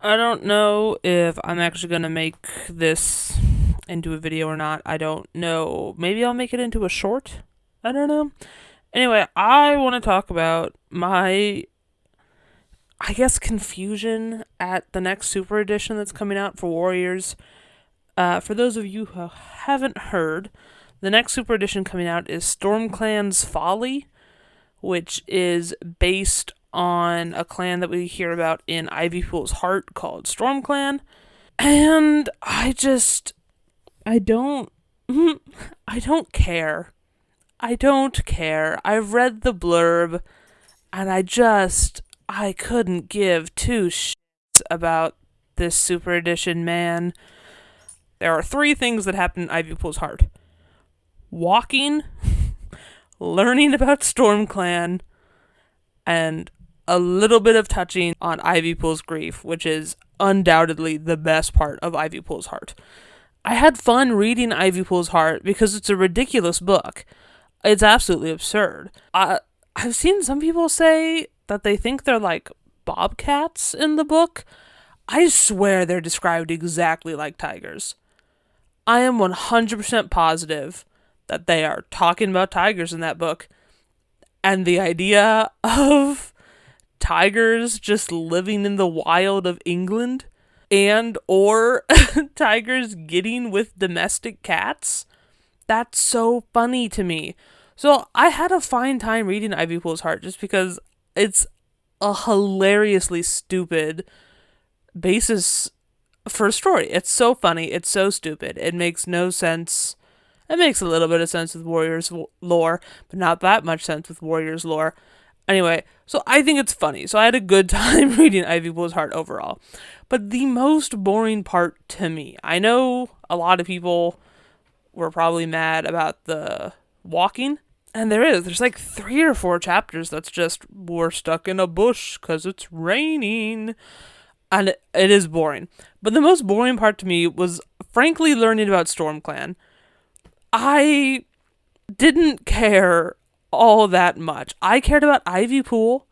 I don't know if I'm actually going to make this into a video or not. I don't know. Maybe I'll make it into a short. I don't know. Anyway, I want to talk about my, I guess, confusion at the next Super Edition that's coming out for Warriors. For those of you who haven't heard, the next Super Edition coming out is Stormclan's Folly, which is based on a clan that we hear about in Ivypool's Heart called Stormclan. And I don't, I don't care. I don't care. I've read the blurb, and I couldn't give two shits about this Super Edition, man. There are three things that happen in Ivypool's Heart: walking, learning about StormClan, and a little bit of touching on Ivypool's grief, which is undoubtedly the best part of Ivypool's Heart. I had fun reading Ivypool's Heart because it's a ridiculous book. It's absolutely absurd. I've seen some people say that they think they're like bobcats in the book. I swear they're described exactly like tigers. I am 100% positive that they are talking about tigers in that book. And the idea of tigers just living in the wild of England and or tigers getting with domestic cats, that's so funny to me. So I had a fine time reading Ivypool's Heart just because it's a hilariously stupid basis for a story. It's so funny. It's so stupid. It makes no sense. It makes a little bit of sense with Warriors lore, but not that much sense with Warriors lore. Anyway, so I think it's funny. So I had a good time reading Ivypool's Heart overall. But the most boring part to me, I know a lot of people were probably mad about the walking, and there's like 3 or 4 chapters that's just, we're stuck in a bush because it's raining. And it is boring. But the most boring part to me was, frankly, learning about StormClan. I didn't care all that much. I cared about Ivypool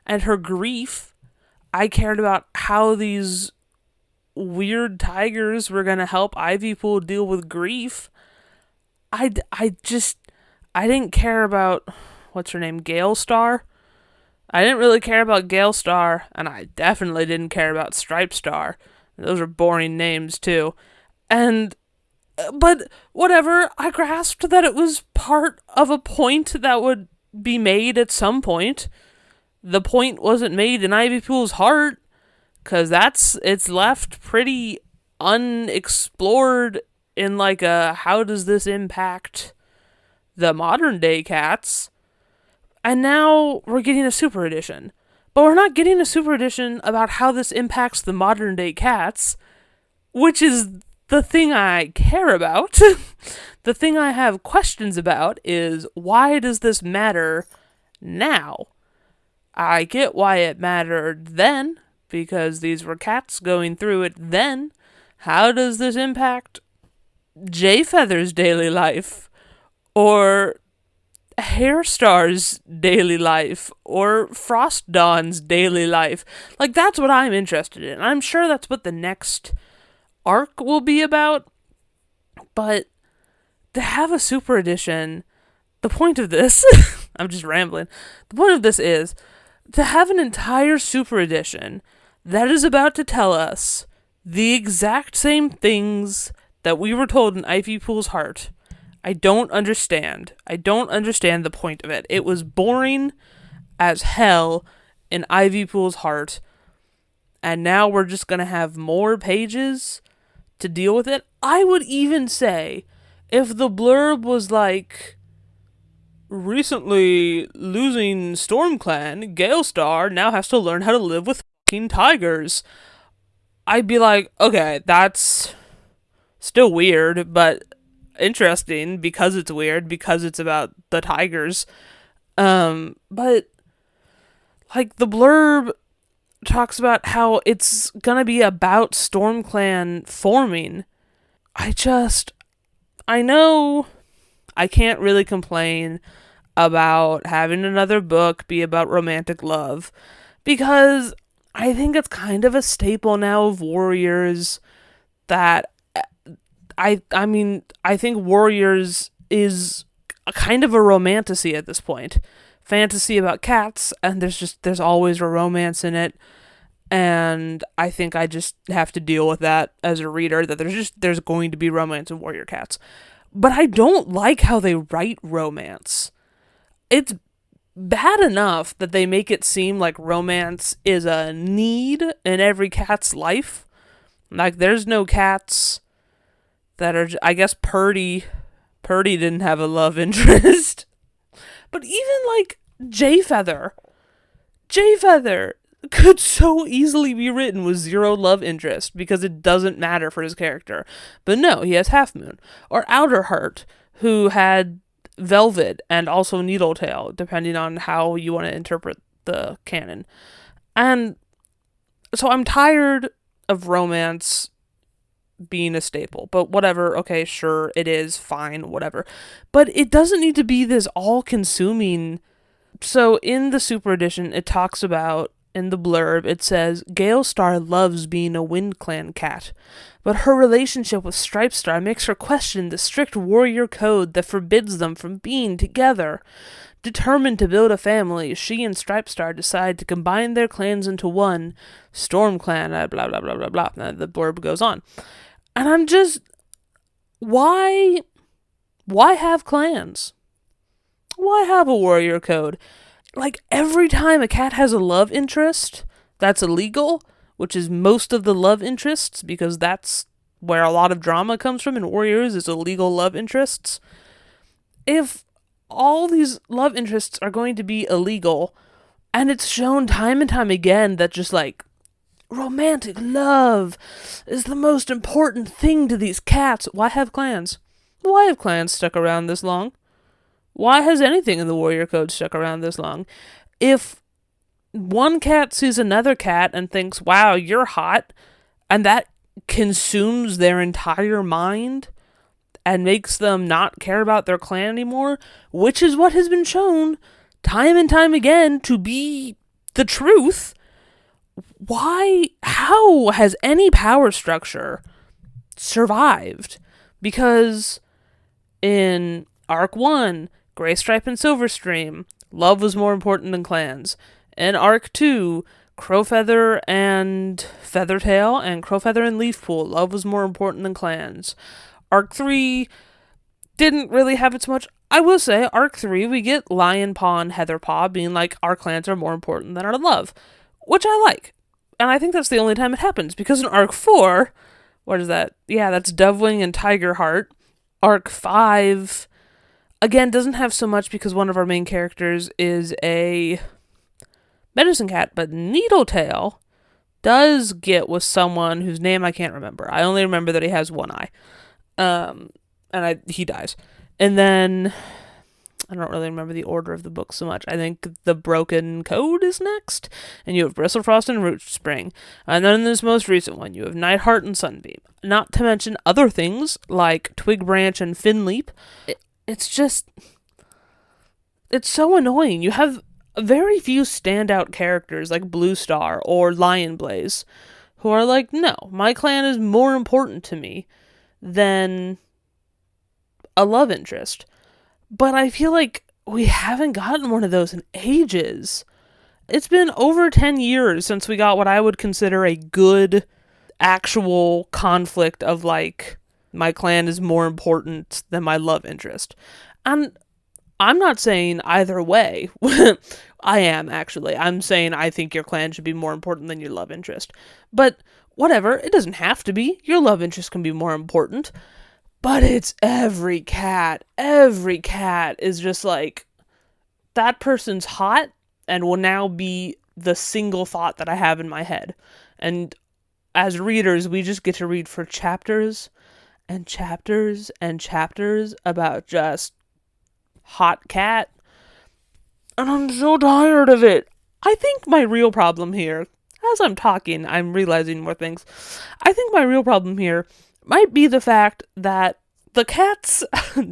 and her grief. I cared about how these weird tigers were going to help Ivypool deal with grief. I didn't care about, what's her name, Gale Star? I didn't really care about Gale Star, and I definitely didn't care about Stripe Star. Those are boring names, too. But whatever, I grasped that it was part of a point that would be made at some point. The point wasn't made in Ivypool's Heart, because it's left pretty unexplored in like a, how does this impact the modern day cats? And now we're getting a Super Edition. But we're not getting a Super Edition about how this impacts the modern day cats, which is the thing I care about. The thing I have questions about is, why does this matter now? I get why it mattered then, because these were cats going through it then. How does this impact Jayfeather's daily life? Or Hairstar's daily life, or Frost Dawn's daily life? Like, that's what I'm interested in. I'm sure that's what the next arc will be about, but to have a Super Edition, the point of this, I'm just rambling, the point of this is to have an entire Super Edition that is about to tell us the exact same things that we were told in Ivypool's Heart. I don't understand. I don't understand the point of it. It was boring as hell in Ivypool's Heart, and now we're just gonna have more pages to deal with it. I would even say, if the blurb was like, recently losing StormClan, Gale Star now has to learn how to live with fucking tigers, I'd be like, okay, that's still weird, but interesting because it's weird, because it's about the tigers. But like, the blurb talks about how it's gonna be about StormClan forming. I know I can't really complain about having another book be about romantic love, because I think it's kind of a staple now of warriors that I think warriors is a kind of a romantasy at this point. Fantasy about cats, and there's always a romance in it. And I think I just have to deal with that as a reader, that there's going to be romance in warrior cats. But I don't like how they write romance. It's bad enough that they make it seem like romance is a need in every cat's life. Like, there's no cats that are, I guess Purdy didn't have a love interest. But even like Jayfeather could so easily be written with zero love interest because it doesn't matter for his character. But no, he has Half Moon. Or Outerheart, who had Velvet and also Needletail, depending on how you want to interpret the canon. And so I'm tired of romance being a staple, but whatever, okay, sure, it is, fine, whatever. But it doesn't need to be this all-consuming. So in the Super Edition, it talks about, in the blurb, it says, Galestar loves being a Wind Clan cat, but her relationship with Stripestar makes her question the strict warrior code that forbids them from being together. Determined to build a family, she and Stripestar decide to combine their clans into one, Stormclan, blah, blah, blah, blah, blah. And the blurb goes on. And I'm just, why have clans? Why have a warrior code? Like, every time a cat has a love interest, that's illegal, which is most of the love interests, because that's where a lot of drama comes from in warriors, is illegal love interests. If all these love interests are going to be illegal, and it's shown time and time again that just, like, romantic love is the most important thing to these cats, why have clans? Why have clans stuck around this long? Why has anything in the warrior code stuck around this long? If one cat sees another cat and thinks, wow, you're hot, and that consumes their entire mind and makes them not care about their clan anymore, which is what has been shown time and time again to be the truth, how has any power structure survived? Because in Arc 1, Greystripe and Silverstream, love was more important than clans. In Arc 2, Crowfeather and Feathertail, and Crowfeather and Leafpool, love was more important than clans. Arc 3 didn't really have it so much. I will say, Arc 3, we get Lionpaw and Heatherpaw being like, our clans are more important than our love, which I like. And I think that's the only time it happens, because in Arc 4, what is that? Yeah, that's Dovewing and Tigerheart. Arc 5, again, doesn't have so much because one of our main characters is a medicine cat, but Needletail does get with someone whose name I can't remember. I only remember that he has one eye. He dies. And then, I don't really remember the order of the book so much. I think The Broken Code is next, and you have Bristlefrost and Root Spring. And then in this most recent one, you have Nightheart and Sunbeam. Not to mention other things like Twig Branch and Finleap. It's just, it's so annoying. You have very few standout characters like Blue Star or Lion Blaze who are like, no, my clan is more important to me than a love interest. But I feel like we haven't gotten one of those in ages. It's been over 10 years since we got what I would consider a good actual conflict of, like, my clan is more important than my love interest. And I'm not saying either way. I am, actually. I'm saying I think your clan should be more important than your love interest. But whatever, it doesn't have to be. Your love interest can be more important. But it's every cat. Every cat is just like, that person's hot and will now be the single thought that I have in my head. And as readers, we just get to read for chapters and chapters and chapters about just hot cat. And I'm so tired of it. I think my real problem here, as I'm talking, I'm realizing more things. I think my real problem here might be the fact that the cats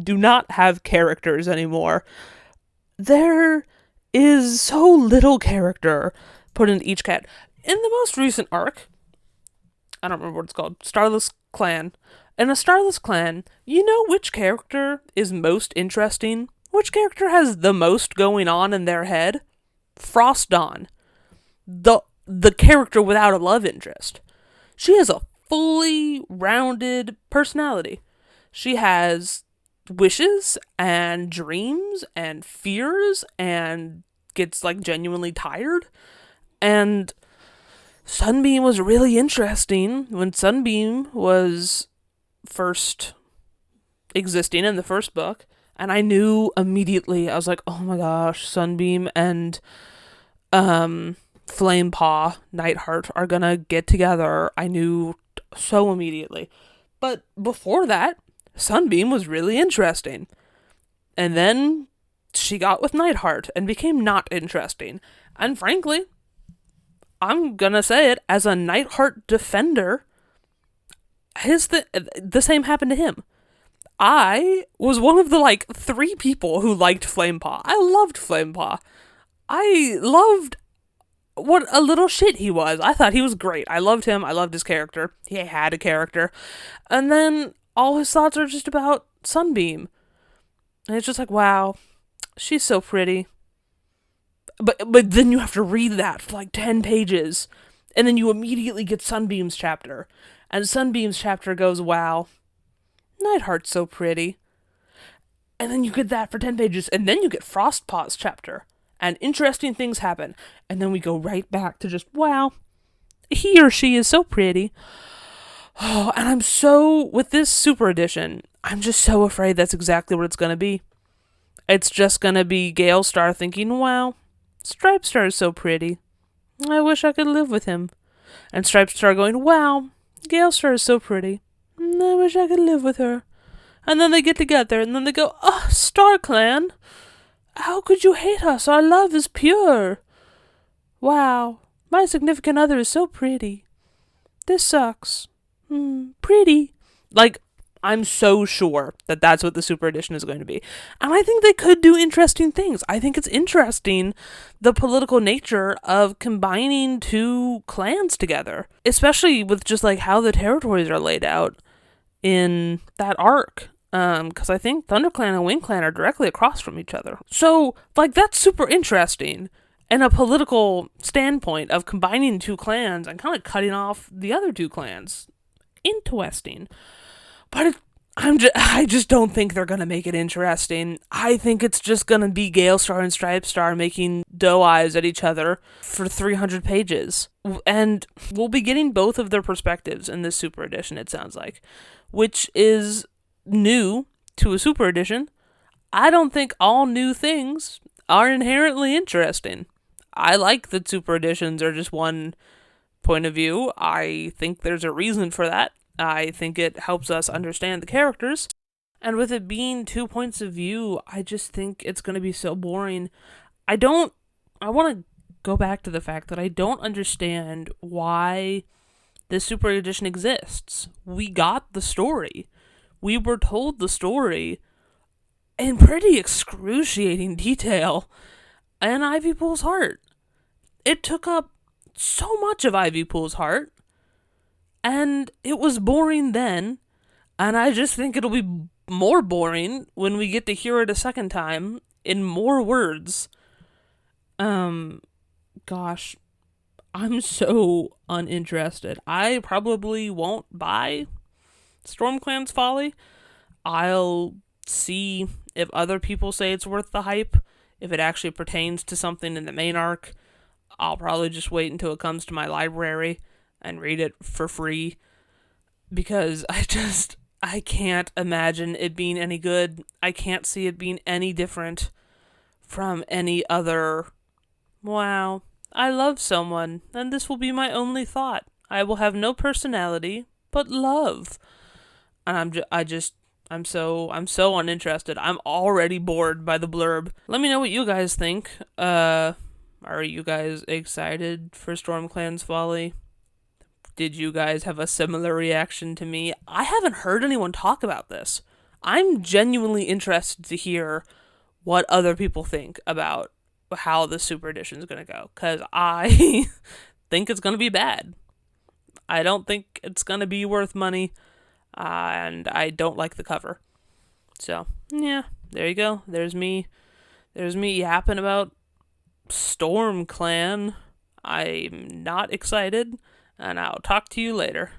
do not have characters anymore. There is so little character put into each cat. in the most recent arc, I don't remember what it's called, Starless Clan. In A Starless Clan, you know which character is most interesting? Which character has the most going on in their head? Frost Dawn. The character without a love interest. She has a fully rounded personality. She has wishes and dreams and fears and gets like genuinely tired. And Sunbeam was really interesting when Sunbeam was first existing in the first book, and I knew immediately. I was like, oh my gosh, Sunbeam and Flamepaw Nightheart are gonna get together. I knew so immediately. But before that, Sunbeam was really interesting. And then she got with Nightheart and became not interesting. And frankly, I'm gonna say it, as a Nightheart defender, the same happened to him. I was one of the like 3 people who liked Flamepaw. I loved Flamepaw. I loved what a little shit he was. I thought he was great. I loved him. I loved his character. He had a character. And then all his thoughts are just about Sunbeam. And it's just like, wow, she's so pretty. But then you have to read that for like 10 pages. And then you immediately get Sunbeam's chapter. And Sunbeam's chapter goes, wow, Nightheart's so pretty. And then you get that for 10 pages. And then you get Frostpaw's chapter. And interesting things happen. And then we go right back to just, wow, he or she is so pretty. Oh, and I'm so, with this super edition, I'm just so afraid that's exactly what it's going to be. It's just going to be Gale Star thinking, wow, Stripe Star is so pretty. I wish I could live with him. And Stripe Star going, wow, Gale Star is so pretty. I wish I could live with her. And then they get together, and then they go, oh, StarClan, how could you hate us? Our love is pure. Wow, my significant other is so pretty. This sucks. Pretty. Like, I'm so sure that that's what the Super Edition is going to be. And I think they could do interesting things. I think it's interesting, the political nature of combining 2 clans together. Especially with just, like, how the territories are laid out in that arc. Because I think ThunderClan and WindClan are directly across from each other. So, like, that's super interesting. And a political standpoint of combining 2 clans and kind of cutting off the other 2 clans. Interesting. But I just don't think they're going to make it interesting. I think it's just going to be Gale Star and Stripe Star making doe eyes at each other for 300 pages. And we'll be getting both of their perspectives in this Super Edition, it sounds like. Which is new to a Super Edition. I don't think all new things are inherently interesting. I like that Super Editions are just one point of view. I think there's a reason for that. I think it helps us understand the characters. And with it being 2 points of view, I just think it's going to be so boring. I want to go back to the fact that I don't understand why this Super Edition exists. We got the story. We were told the story in pretty excruciating detail in Ivypool's heart. It took up so much of Ivypool's heart, and it was boring then, and I just think it'll be more boring when we get to hear it a second time in more words. Gosh, I'm so uninterested. I probably won't buy Stormclan's Folly. I'll see if other people say it's worth the hype. If it actually pertains to something in the main arc, I'll probably just wait until it comes to my library and read it for free. Because I can't imagine it being any good. I can't see it being any different from any other, wow, I love someone, and this will be my only thought. I will have no personality, but love. And I'm so uninterested. I'm already bored by the blurb. Let me know what you guys think. Are you guys excited for Stormclan's Folly? Did you guys have a similar reaction to me? I haven't heard anyone talk about this. I'm genuinely interested to hear what other people think about how the Super Edition is going to go. Because I think it's going to be bad. I don't think it's going to be worth money, and I don't like the cover. So, yeah, there you go. There's me yapping about Stormclan. I'm not excited, and I'll talk to you later.